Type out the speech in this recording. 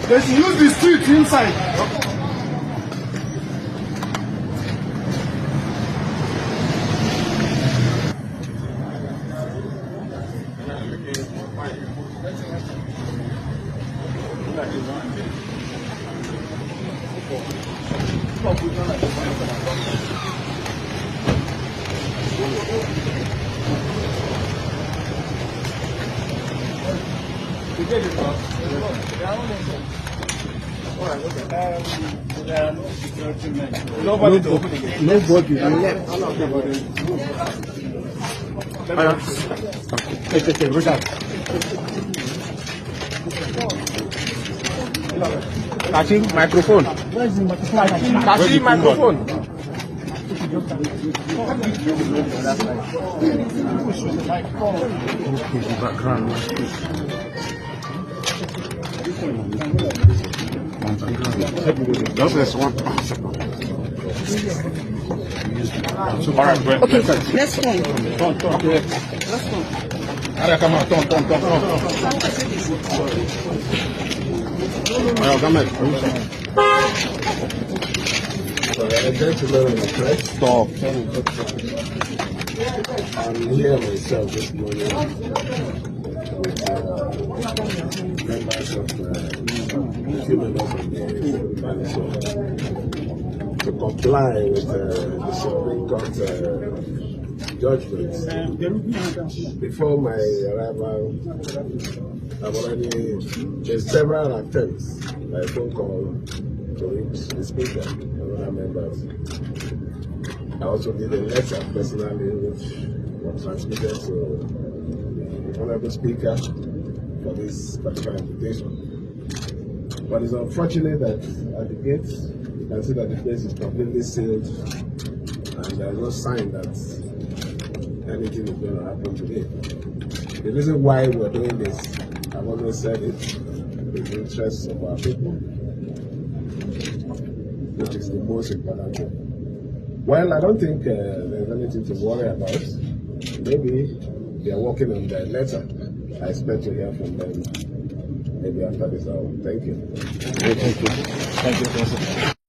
They should use the street inside. Nobody to open again. Nobody. Catching microphone. Catching microphone. Just this one. All right, great. Okay, next one. Last one. Come on, turn. Come here. Stop. I'm here myself this morning with members of few members of the council to comply with the Supreme Court judgment. Before my arrival, there's several attempts by phone call to reach the speaker and other members. I also did a letter personally which was transmitted to the Honorable Speaker for this particular invitation. But it's unfortunate that at the gate, you can see that the place is completely sealed and there is no sign that anything is going to happen today. The reason why we're doing this, I've always said it, in the interests of our people, which is the most important thing. Well, I don't think there's anything to worry about. Maybe they are working on their letter. I expect to hear from them maybe after this hour. Thank you. Thank you.